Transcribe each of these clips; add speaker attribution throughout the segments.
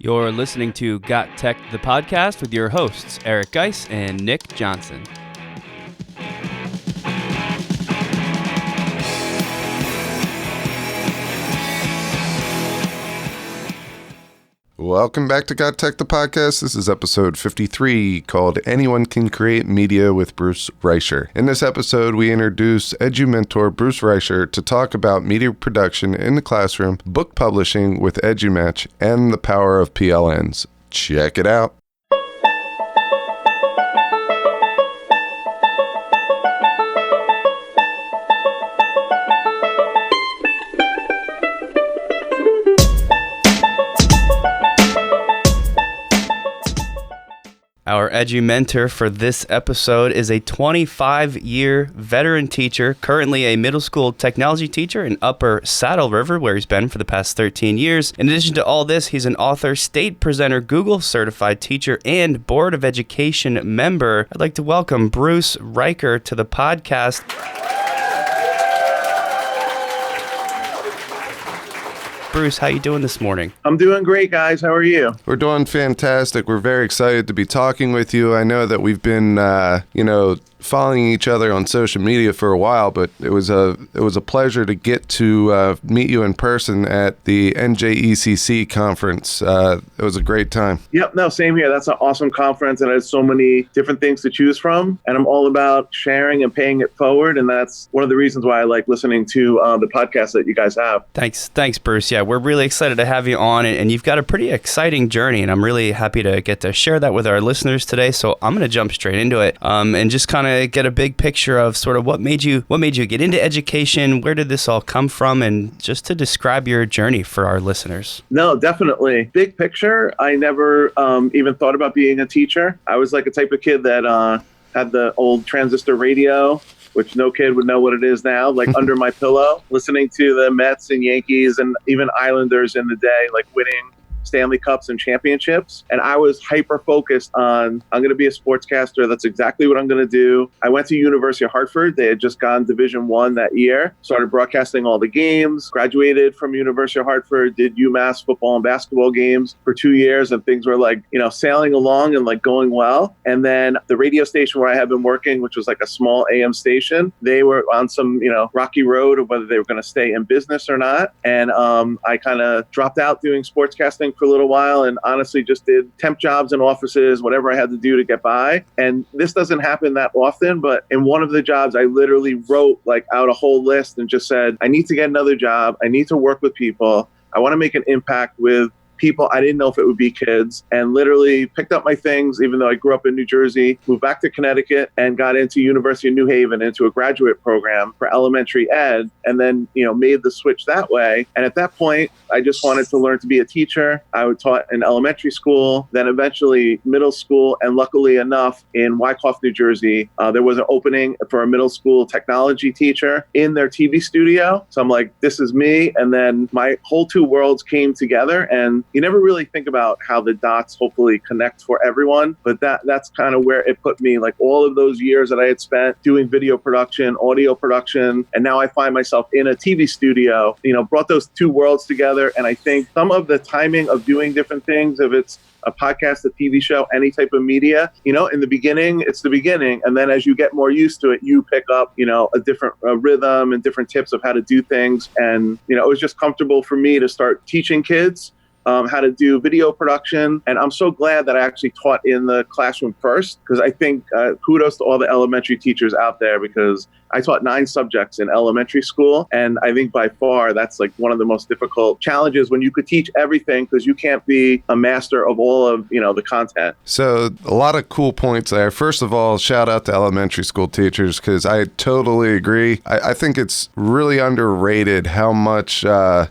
Speaker 1: You're listening to Got Tech, the podcast with your hosts, Eric Geis and Nick Johnson.
Speaker 2: Welcome back to GotTech, the podcast. This is episode 53 called Anyone Can Create Media with Bruce Reicher. In this episode, we introduce EduMentor Bruce Reicher to talk about media production in the classroom, book publishing with EduMatch, and the power of PLNs. Check it out.
Speaker 1: Our EduMentor for this episode is a 25-year veteran teacher, currently a middle school technology teacher in Upper Saddle River, where he's been for the past 13 years. In addition to all this, he's an author, state presenter, Google certified teacher, and Board of Education member. I'd like to welcome Bruce Reicher to the podcast. Bruce, how you doing this morning?
Speaker 3: I'm doing great, guys. How are you?
Speaker 2: We're doing fantastic. We're very excited to be talking with you. I know that we've been, following each other on social media for a while, but it was a pleasure to get to meet you in person at the NJECC conference. It was a great time.
Speaker 3: Yep, no, same here. That's an awesome conference, and it has so many different things to choose from, and I'm all about sharing and paying it forward, and that's one of the reasons why I like listening to the podcast that you guys have.
Speaker 1: Thanks, Bruce. Yeah, we're really excited to have you on, and you've got a pretty exciting journey, and I'm really happy to get to share that with our listeners today. So I'm going to jump straight into it, and just kind of get a big picture of sort of what made you get into education, where did this all come from, and just to describe your journey for our listeners.
Speaker 3: No, definitely. Big picture, I never even thought about being a teacher. I was like a type of kid that had the old transistor radio, which no kid would know what it is now, like under my pillow, listening to the Mets and Yankees and even Islanders in the day, like winning Stanley Cups and championships. And I was hyper focused on, I'm going to be a sportscaster. That's exactly what I'm going to do. I went to University of Hartford. They had just gone Division I that year, started broadcasting all the games, graduated from University of Hartford, did UMass football and basketball games for 2 years. And things were like, sailing along and like going well. And then the radio station where I had been working, which was like a small AM station, they were on some, rocky road of whether they were going to stay in business or not. And I kind of dropped out doing sportscasting for a little while and honestly just did temp jobs in offices, whatever I had to do to get by. And this doesn't happen that often, but in one of the jobs, I literally wrote like out a whole list and just said, I need to get another job. I need to work with people. I want to make an impact with people. I didn't know if it would be kids, and literally picked up my things, even though I grew up in New Jersey, moved back to Connecticut and got into University of New Haven into a graduate program for elementary ed, and then, made the switch that way. And at that point, I just wanted to learn to be a teacher. I taught in elementary school, then eventually middle school. And luckily enough, in Wyckoff, New Jersey, there was an opening for a middle school technology teacher in their TV studio. So I'm like, this is me. And then my whole two worlds came together, and you never really think about how the dots hopefully connect for everyone, but that's kind of where it put me, like all of those years that I had spent doing video production, audio production, and now I find myself in a TV studio, brought those two worlds together. And I think some of the timing of doing different things, if it's a podcast, a TV show, any type of media, in the beginning, it's the beginning. And then as you get more used to it, you pick up, a different rhythm and different tips of how to do things. And, it was just comfortable for me to start teaching kids how to do video production. And I'm so glad that I actually taught in the classroom first, because I think kudos to all the elementary teachers out there, because I taught 9 subjects in elementary school. And I think by far, that's like one of the most difficult challenges when you could teach everything, because you can't be a master of all of, the content.
Speaker 2: So a lot of cool points there. First of all, shout out to elementary school teachers, because I totally agree. I think it's really underrated how much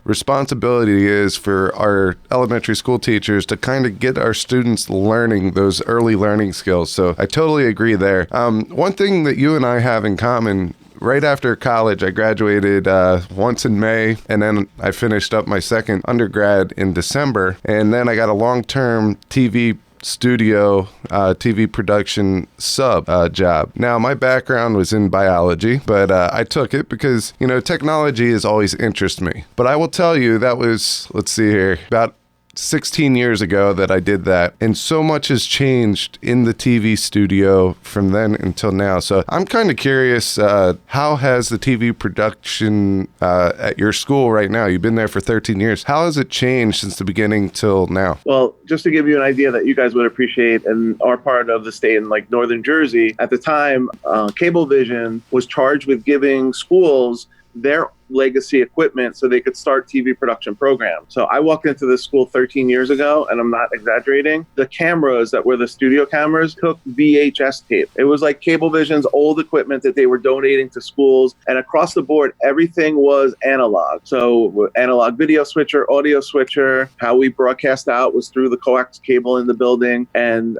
Speaker 2: responsibility is for our elementary school teachers to kind of get our students learning those early learning skills. So I totally agree there. One thing that you and I have in common, right after college, I graduated once in May, and then I finished up my second undergrad in December. And then I got a long-term TV studio TV production sub job. Now, my background was in biology, but I took it because, technology has always interested me. But I will tell you, that was, let's see here, about 16 years ago that I did that, and so much has changed in the TV studio from then until now. So I'm kind of curious, how has the TV production at your school right now, you've been there for 13 years, how has it changed since the beginning till now?
Speaker 3: Well, just to give you an idea that you guys would appreciate, and our part of the state in like northern Jersey, at the time, Cablevision was charged with giving schools their legacy equipment so they could start TV production programs. So I walked into this school 13 years ago, and I'm not exaggerating. The cameras that were the studio cameras took VHS tape. It was like Cablevision's old equipment that they were donating to schools, and across the board, everything was analog. So analog video switcher, audio switcher, how we broadcast out was through the coax cable in the building. And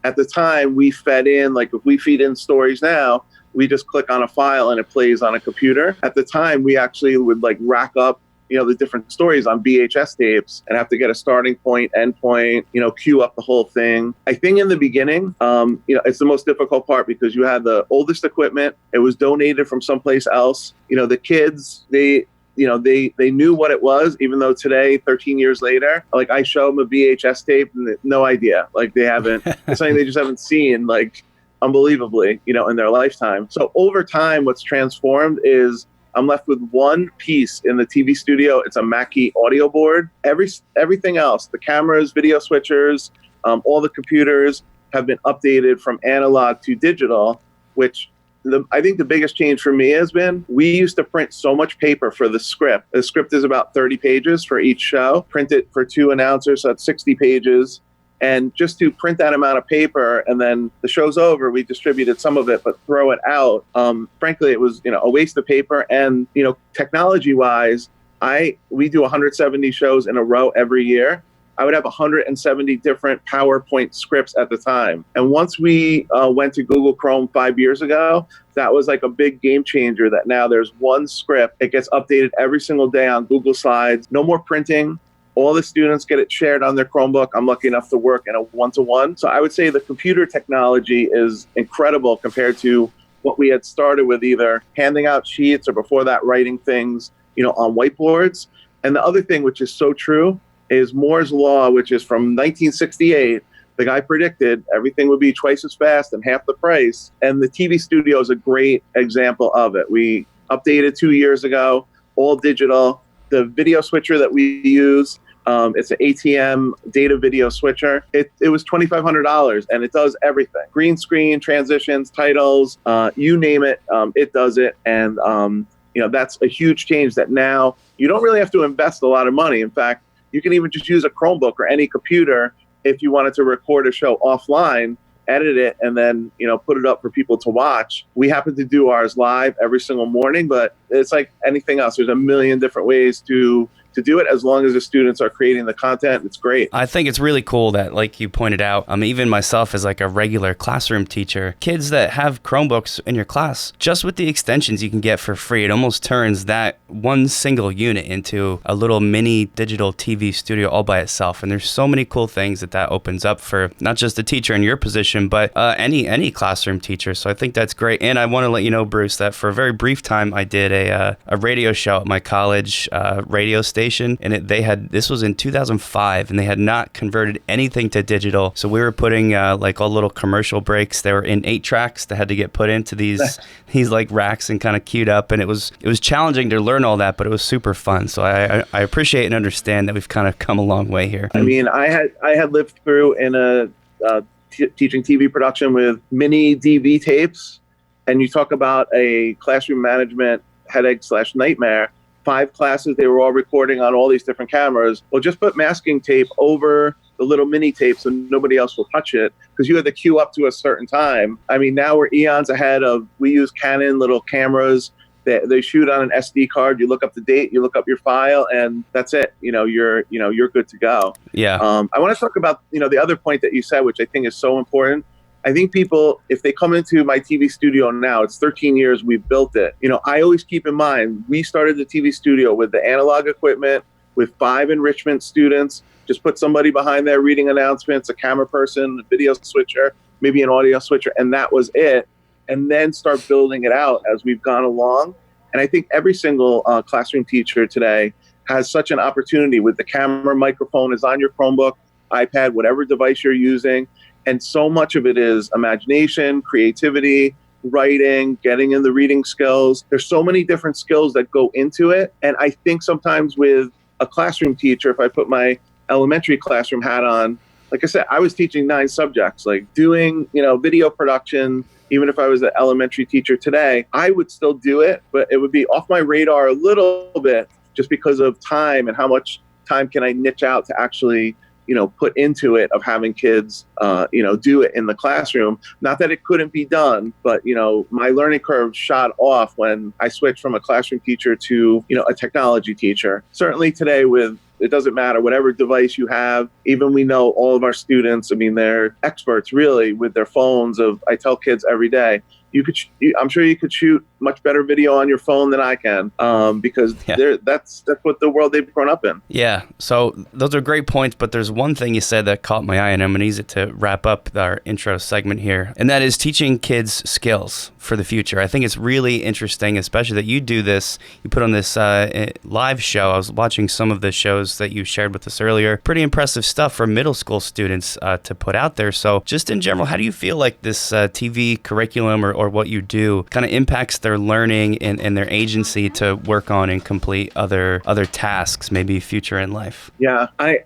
Speaker 3: at the time, we fed in, like if we feed in stories now, we just click on a file and it plays on a computer. At the time, we actually would like rack up, the different stories on VHS tapes and have to get a starting point, end point, queue up the whole thing. I think in the beginning, it's the most difficult part because you had the oldest equipment. It was donated from someplace else. The kids, they knew what it was, even though today, 13 years later, like I show them a VHS tape and no idea. Like they haven't, it's something they just haven't seen, like, unbelievably, in their lifetime. So over time, what's transformed is I'm left with one piece in the TV studio. It's a Mackie audio board. Everything else, the cameras, video switchers, all the computers have been updated from analog to digital, which I think the biggest change for me has been we used to print so much paper for the script. The script is about 30 pages for each show. Print it for 2 announcers, so that's 60 pages. And just to print that amount of paper and then the show's over, we distributed some of it, but throw it out. Frankly, it was, a waste of paper. And, technology wise, we do 170 shows in a row every year. I would have 170 different PowerPoint scripts at the time. And once we went to Google Chrome 5 years ago, that was like a big game changer that now there's one script. It gets updated every single day on Google Slides. No more printing. All the students get it shared on their Chromebook. I'm lucky enough to work in a one-to-one. So I would say the computer technology is incredible compared to what we had started with, either handing out sheets or before that writing things, on whiteboards. And the other thing, which is so true, is Moore's Law, which is from 1968. The guy predicted everything would be twice as fast and half the price. And the TV studio is a great example of it. We updated 2 years ago, all digital. The video switcher that we use, it's an ATM data video switcher. It was $2,500 and it does everything. Green screen, transitions, titles, you name it, it does it. And, that's a huge change that now you don't really have to invest a lot of money. In fact, you can even just use a Chromebook or any computer if you wanted to record a show offline, edit it, and then, put it up for people to watch. We happen to do ours live every single morning, but it's like anything else. There's a million different ways to do it as long as the students are creating the content. It's great.
Speaker 1: I think it's really cool that, like you pointed out, even myself as like a regular classroom teacher, kids that have Chromebooks in your class, just with the extensions you can get for free, it almost turns that one single unit into a little mini digital TV studio all by itself. And there's so many cool things that opens up for not just the teacher in your position, but any classroom teacher. So I think that's great. And I want to let you know, Bruce, that for a very brief time, I did a radio show at my college radio station. And this was in 2005, and they had not converted anything to digital. So we were putting like all little commercial breaks. They were in 8 tracks that had to get put into these like racks and kind of queued up. And it was challenging to learn all that, but it was super fun. So I appreciate and understand that we've kind of come a long way here.
Speaker 3: I mean, I had lived through in a teaching TV production with mini DV tapes, and you talk about a classroom management headache/nightmare. 5 classes, they were all recording on all these different cameras. Well, just put masking tape over the little mini tape so nobody else will touch it, because you had to queue up to a certain time. I mean, now we're eons ahead of, we use Canon little cameras. They shoot on an SD card. You look up the date, you look up your file, and that's it. You're good to go. Yeah. I want to talk about, the other point that you said, which I think is so important. I think people, if they come into my TV studio now, it's 13 years we've built it. I always keep in mind, we started the TV studio with the analog equipment, with 5 enrichment students, just put somebody behind there reading announcements, a camera person, a video switcher, maybe an audio switcher, and that was it. And then start building it out as we've gone along. And I think every single classroom teacher today has such an opportunity with the camera, microphone is on your Chromebook, iPad, whatever device you're using. And so much of it is imagination, creativity, writing, getting in the reading skills. There's so many different skills that go into it. And I think sometimes with a classroom teacher, if I put my elementary classroom hat on, like I said, I was teaching 9 subjects, like doing, video production. Even if I was an elementary teacher today, I would still do it, but it would be off my radar a little bit just because of time and how much time can I niche out to actually, put into it of having kids, do it in the classroom. Not that it couldn't be done, but, my learning curve shot off when I switched from a classroom teacher to, a technology teacher. Certainly today it doesn't matter, whatever device you have. Even we know all of our students, they're experts really with their phones. I tell kids every day, I'm sure you could shoot much better video on your phone than I can, because that's what the world they've grown up in.
Speaker 1: Yeah, so those are great points, but there's one thing you said that caught my eye, and I'm going to use it to wrap up our intro segment here, and that is teaching kids skills for the future. I think it's really interesting, especially that you do this. You put on this live show. I was watching some of the shows that you shared with us earlier. Pretty impressive stuff for middle school students to put out there. So just in general, how do you feel like this TV curriculum or what you do kind of impacts their learning and their agency to work on and complete other tasks, maybe future in life?
Speaker 3: Yeah, I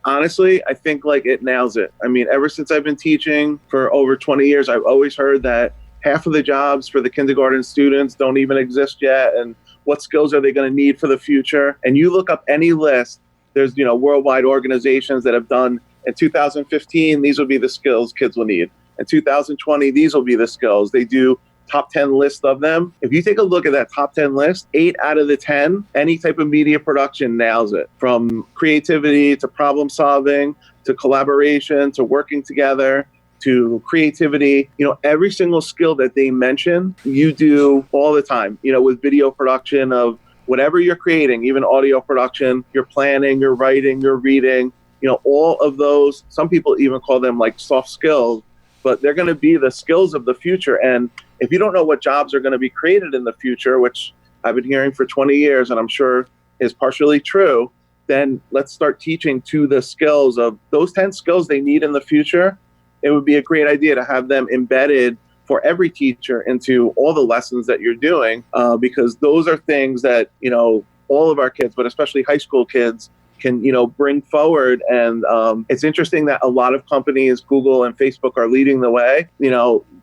Speaker 3: think like it nails it. Ever since I've been teaching for over 20 years, I've always heard that half of the jobs for the kindergarten students don't even exist yet. And what skills are they going to need for the future? And you look up any list, there's, worldwide organizations that have done in 2015, these will be the skills kids will need. In 2020, these will be the skills. They do top 10 list of them. If you take a look at that top 10 list, 8 out of the 10, any type of media production nails it. From creativity to problem solving, to collaboration, to working together, to creativity, every single skill that they mention, you do all the time, with video production of whatever you're creating, even audio production, you're planning, you're writing, you're reading, all of those. Some people even call them like soft skills, but they're going to be the skills of the future. And if you don't know what jobs are going to be created in the future, which I've been hearing for 20 years, and I'm sure is partially true, then let's start teaching to the skills of those 10 skills they need in the future. It would be a great idea to have them embedded for every teacher into all the lessons that you're doing, because those are things that, all of our kids, but especially high school kids, can, bring forward. And it's interesting that a lot of companies, Google and Facebook, are leading the way.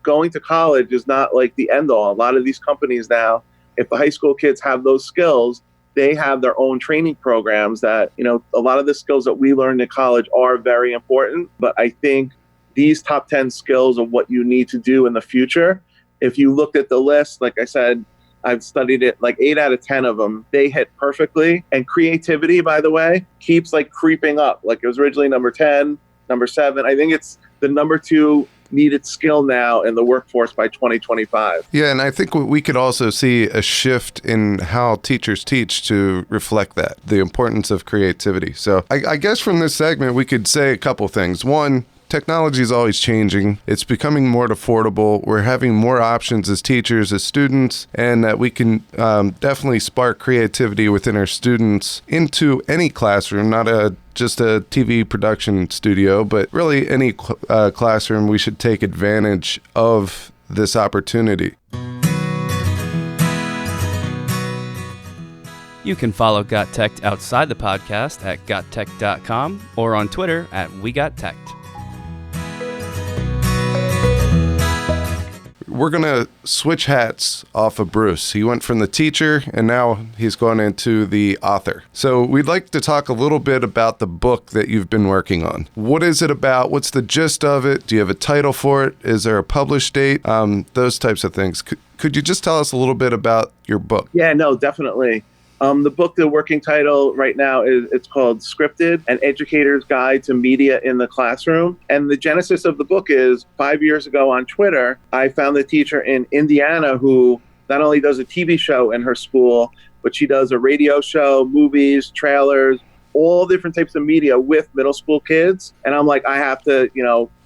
Speaker 3: Going to college is not like the end all. A lot of these companies now, if the high school kids have those skills, they have their own training programs that, a lot of the skills that we learned in college are very important. But I think these top 10 skills of what you need to do in the future, if you looked at the list, like I said, I've studied it, like 8 out of 10 of them, they hit perfectly. And creativity, by the way, keeps like creeping up. Like it was originally number 10, number 7. I think it's the number 2 needed skill now in the workforce by 2025.
Speaker 2: Yeah, and I think we could also see a shift in how teachers teach to reflect that, the importance of creativity. So I guess from this segment, we could say a couple things. One, technology is always changing. It's becoming more affordable. We're having more options as teachers, as students, and that we can definitely spark creativity within our students into any classroom, not just a TV production studio, but really any classroom. We should take advantage of this opportunity.
Speaker 1: You can follow GotTechED outside the podcast at gottech.com or on Twitter at WeGotTechED.
Speaker 2: We're going to switch hats off of Bruce. He went from the teacher, and now he's gone into the author. So we'd like to talk a little bit about the book that you've been working on. What is it about? What's the gist of it? Do you have a title for it? Is there a publish date? Those types of things. Could you just tell us a little bit about your book?
Speaker 3: Yeah, no, definitely. The book, the working title right now it's called Scripted, An Educator's Guide to Media in the Classroom. And the genesis of the book is 5 years ago on Twitter, I found a teacher in Indiana who not only does a TV show in her school, but she does a radio show, movies, trailers, all different types of media with middle school kids. And I'm like, I have to,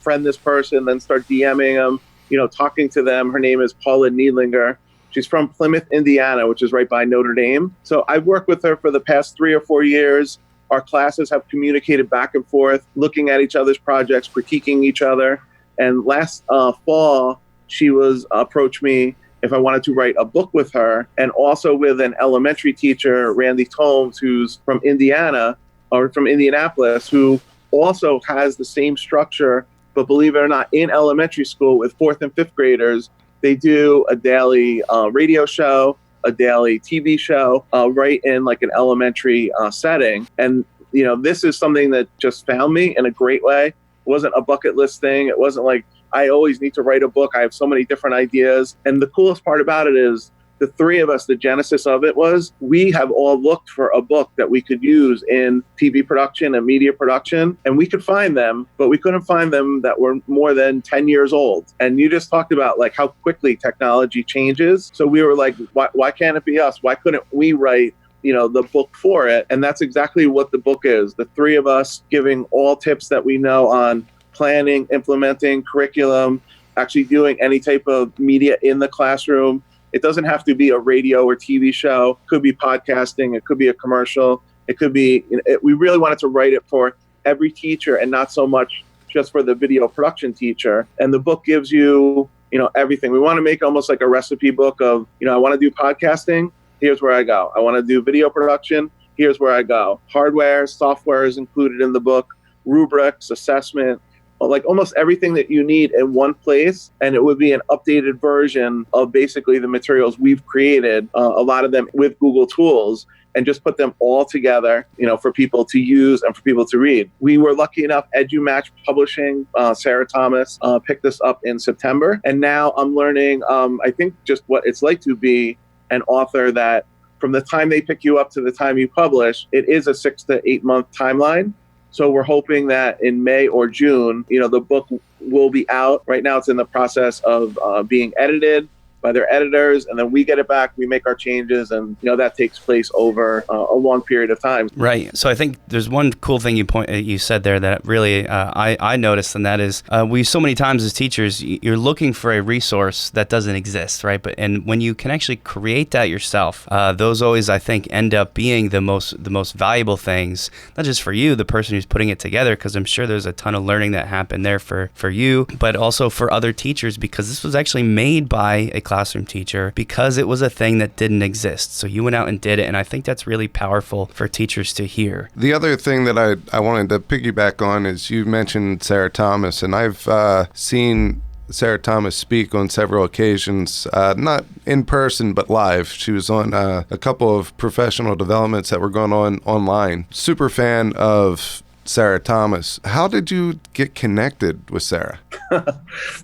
Speaker 3: friend this person, then start DMing them, talking to them. Her name is Paula Niedlinger. She's from Plymouth, Indiana, which is right by Notre Dame. So I've worked with her for the past 3 or 4 years. Our classes have communicated back and forth, looking at each other's projects, critiquing each other. And last fall, she approached me if I wanted to write a book with her, and also with an elementary teacher, Randall Tomes, who's from Indiana or from Indianapolis, who also has the same structure, but believe it or not, in elementary school with 4th and 5th graders, they do a daily radio show, a daily TV show, right in like an elementary setting. And, this is something that just found me in a great way. It wasn't a bucket list thing. It wasn't like, I always need to write a book. I have so many different ideas. And the coolest part about it is the 3 of us, the genesis of it was we have all looked for a book that we could use in TV production and media production, and we could find them, but we couldn't find them that were more than 10 years old. And you just talked about like how quickly technology changes. So we were like, why can't it be us? Why couldn't we write the book for it? And that's exactly what the book is. The 3 of us giving all tips that we know on planning, implementing curriculum, actually doing any type of media in the classroom. It doesn't have to be a radio or TV show. It could be podcasting. It could be a commercial. It could be, we really wanted to write it for every teacher and not so much just for the video production teacher. And the book gives you, everything. We want to make almost like a recipe book of, I want to do podcasting. Here's where I go. I want to do video production. Here's where I go. Hardware, software is included in the book, rubrics, assessment, like almost everything that you need in one place. And it would be an updated version of basically the materials we've created, a lot of them with Google tools, and just put them all together, for people to use and for people to read. We were lucky enough, EduMatch Publishing, Sarah Thomas, picked us up in September. And now I'm learning, I think, just what it's like to be an author, that from the time they pick you up to the time you publish, it is a 6 to 8 month timeline. So we're hoping that in May or June, the book will be out. Right now it's in the process of being edited by their editors, and then we get it back, we make our changes, and that takes place over a long period of time.
Speaker 1: Right. So I think there's one cool thing you said there that really I noticed, and that is we so many times as teachers, you're looking for a resource that doesn't exist, right? And when you can actually create that yourself, those always, I think, end up being the most valuable things, not just for you, the person who's putting it together, because I'm sure there's a ton of learning that happened there for you, but also for other teachers, because this was actually made by a classroom teacher because it was a thing that didn't exist. So you went out and did it, and I think that's really powerful for teachers to hear.
Speaker 2: The other thing that I wanted to piggyback on is you mentioned Sarah Thomas, and I've seen Sarah Thomas speak on several occasions, not in person, but live. She was on a couple of professional developments that were going on online. Super fan of Sarah Thomas. How did you get connected with Sarah?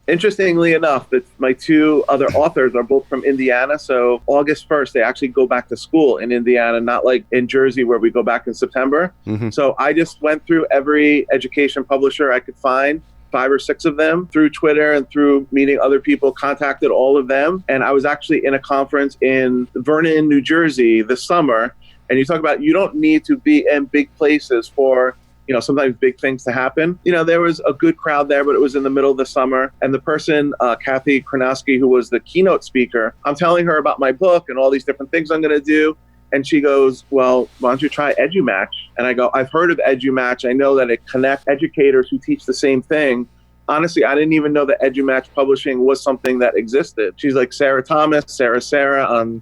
Speaker 3: Interestingly enough, my 2 other authors are both from Indiana. So August 1st, they actually go back to school in Indiana, not like in Jersey where we go back in September. Mm-hmm. So I just went through every education publisher I could find, 5 or 6 of them, through Twitter and through meeting other people, contacted all of them. And I was actually in a conference in Vernon, New Jersey this summer. And you talk about, you don't need to be in big places for sometimes big things to happen. There was a good crowd there, but it was in the middle of the summer. And the person, Kathy Kronowski, who was the keynote speaker, I'm telling her about my book and all these different things I'm going to do. And she goes, well, why don't you try EduMatch? And I go, I've heard of EduMatch. I know that it connects educators who teach the same thing. Honestly, I didn't even know that EduMatch Publishing was something that existed. She's like, Sarah Thomas, Sarah on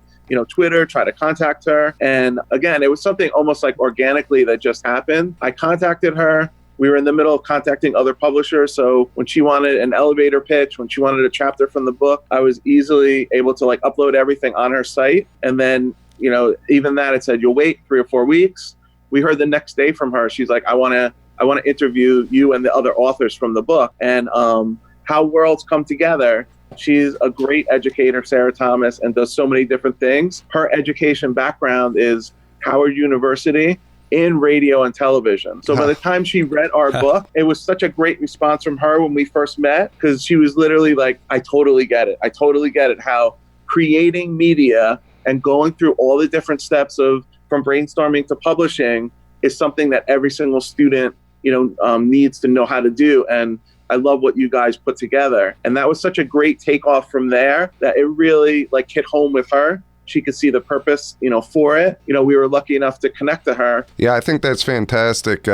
Speaker 3: Twitter, try to contact her. And again, it was something almost like organically that just happened. I contacted her. We were in the middle of contacting other publishers. So when she wanted an elevator pitch, when she wanted a chapter from the book, I was easily able to upload everything on her site. And then, even that, it said, you'll wait 3 or 4 weeks. We heard the next day from her. She's like, I want to interview you and the other authors from the book. And how worlds come together. She's a great educator, Sarah Thomas, and does so many different things. Her education background is Howard University in radio and television. So by the time she read our book, it was such a great response from her when we first met, because she was literally like, I totally get it. I totally get it. How creating media and going through all the different steps from brainstorming to publishing is something that every single student, needs to know how to do. And I love what you guys put together. And that was such a great takeoff from there that it really like hit home with her. She could see the purpose, for it. We were lucky enough to connect to her.
Speaker 2: Yeah, I think that's fantastic.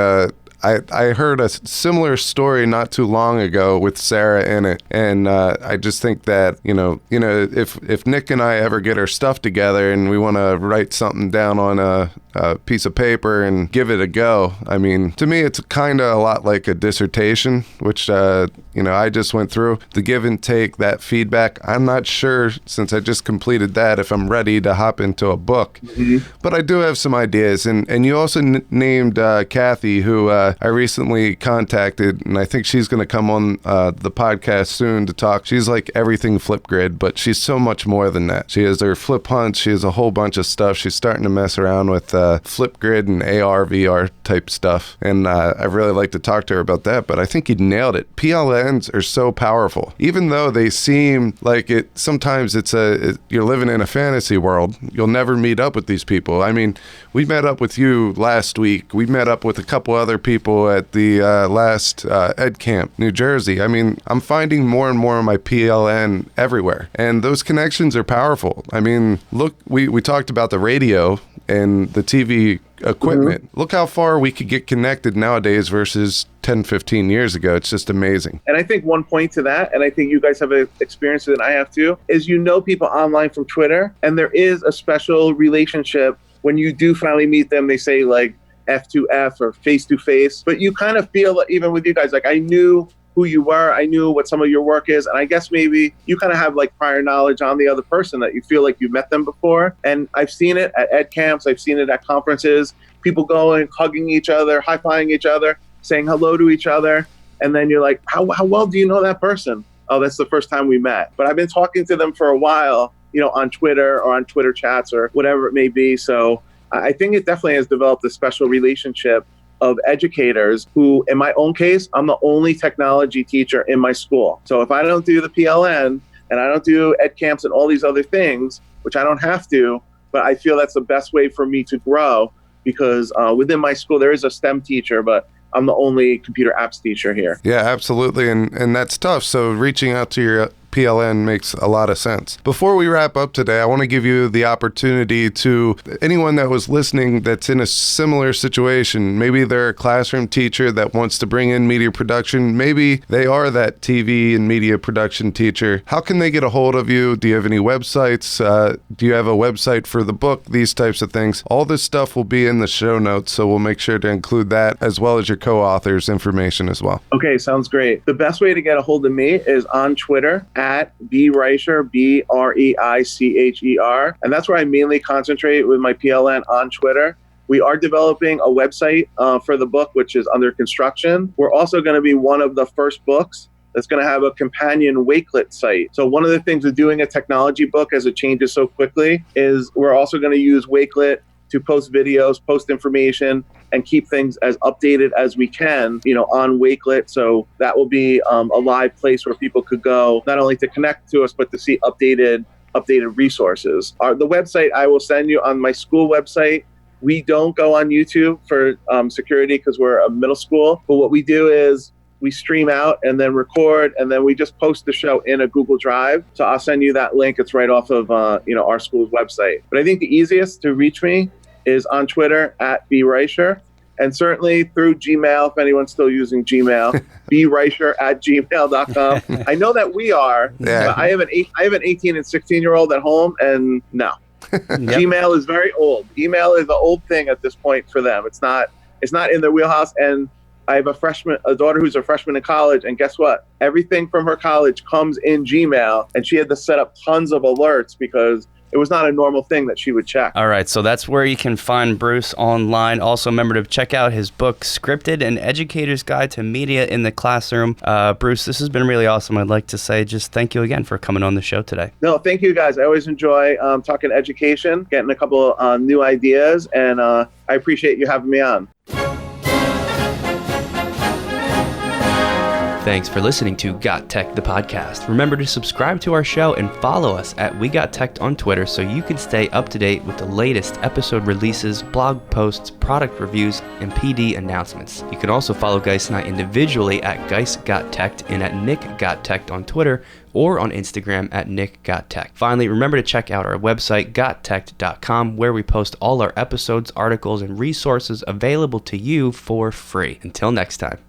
Speaker 2: I heard a similar story not too long ago with Sarah in it, and I just think that if Nick and I ever get our stuff together and we want to write something down on a piece of paper and give it a go, I mean, to me it's kind of a lot like a dissertation, which I just went through. The give and take, that feedback, I'm not sure, since I just completed that, if I'm ready to hop into a book. Mm-hmm. But I do have some ideas, and you also named Kathy, who I recently contacted, and I think she's going to come on the podcast soon to talk. She's like everything Flipgrid, but she's so much more than that. She has her flip hunts. She has a whole bunch of stuff. She's starting to mess around with Flipgrid and AR, VR type stuff, and I really like to talk to her about that, but I think you nailed it. PLNs are so powerful. Even though they seem like it, sometimes you're living in a fantasy world. You'll never meet up with these people. I mean, we met up with you last week. We met up with a couple other people at the last Ed Camp, New Jersey. I mean, I'm finding more and more of my PLN everywhere, and those connections are powerful. I mean, look, we talked about the radio and the TV equipment. Mm-hmm. Look how far we could get connected nowadays versus 10, 15 years ago. It's just amazing.
Speaker 3: And I think one point to that, and I think you guys have experienced it and I have too, is people online from Twitter, and there is a special relationship when you do finally meet them. They say like F2F or face to face, but you kind of feel, even with you guys, like I knew who you were, I knew what some of your work is, and I guess maybe you kind of have like prior knowledge on the other person that you feel like you've met them before. And I've seen it at ed camps, I've seen it at conferences, people going, hugging each other, high-fiving each other, saying hello to each other, and then you're like, how well do you know that person? Oh, that's the first time we met. But I've been talking to them for a while, on Twitter or on Twitter chats or whatever it may be. So I think it definitely has developed a special relationship of educators who, in my own case, I'm the only technology teacher in my school. So if I don't do the PLN and I don't do ed camps and all these other things, which I don't have to, but I feel that's the best way for me to grow, because within my school, there is a STEM teacher, but I'm the only computer apps teacher here.
Speaker 2: Yeah, absolutely. And that's tough. So reaching out to your PLN makes a lot of sense. Before we wrap up today, I want to give you the opportunity to anyone that was listening that's in a similar situation. Maybe they're a classroom teacher that wants to bring in media production. Maybe they are that TV and media production teacher. How can they get a hold of you? Do you have any websites? Do you have a website for the book? These types of things. All this stuff will be in the show notes, so we'll make sure to include that as well as your co-author's information as well.
Speaker 3: Okay, sounds great. The best way to get a hold of me is on Twitter at Reicher, Breicher. And that's where I mainly concentrate with my PLN on Twitter. We are developing a website for the book, which is under construction. We're also going to be one of the first books that's going to have a companion Wakelet site. So one of the things with doing a technology book as it changes so quickly is we're also going to use Wakelet to post videos, post information, and keep things as updated as we can, on Wakelet. So that will be a live place where people could go, not only to connect to us, but to see updated resources. The website I will send you on my school website. We don't go on YouTube for security because we're a middle school. But what we do is we stream out and then record, and then we just post the show in a Google Drive. So I'll send you that link. It's right off of our school's website. But I think the easiest to reach me is on Twitter at Reicher, and certainly through Gmail, if anyone's still using Gmail, breicher@gmail.com. I know that we are, but I have an 18 and 16-year-old at home, and no. Yep. Gmail is very old. Email is an old thing at this point for them. It's not in their wheelhouse. And I have a daughter who's a freshman in college, and guess what? Everything from her college comes in Gmail, and she had to set up tons of alerts because it was not a normal thing that she would check.
Speaker 1: All right, so that's where you can find Bruce online. Also, remember to check out his book, Scripted, An Educator's Guide to Media in the Classroom. Bruce, this has been really awesome. I'd like to say just thank you again for coming on the show today.
Speaker 3: No, thank you, guys. I always enjoy talking education, getting a couple new ideas, and I appreciate you having me on.
Speaker 1: Thanks for listening to Got Tech, the podcast. Remember to subscribe to our show and follow us at We Got Tech on Twitter so you can stay up to date with the latest episode releases, blog posts, product reviews, and PD announcements. You can also follow Geis and I individually at Geis Got Tech and at Nick Got Tech on Twitter or on Instagram at Nick Got Tech. Finally, remember to check out our website, GotTech.com, where we post all our episodes, articles, and resources available to you for free. Until next time.